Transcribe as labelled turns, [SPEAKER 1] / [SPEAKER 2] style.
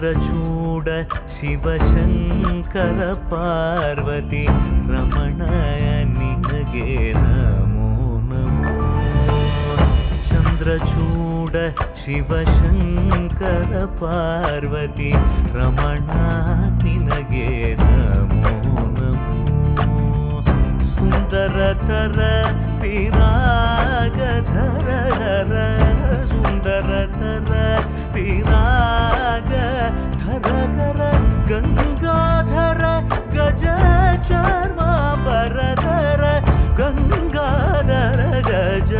[SPEAKER 1] चन्द्रचूड शिवशङ्कर पार्वती रमणय निनगे नमो नमो चन्द्रचूड शिवशङ्कर पार्वती रमणा निनगे नमो नमो सुन्दरतर विरागधर सुन्दरतर विरागधर गंगाधर गज चर्मांबरधर गंगाधर गज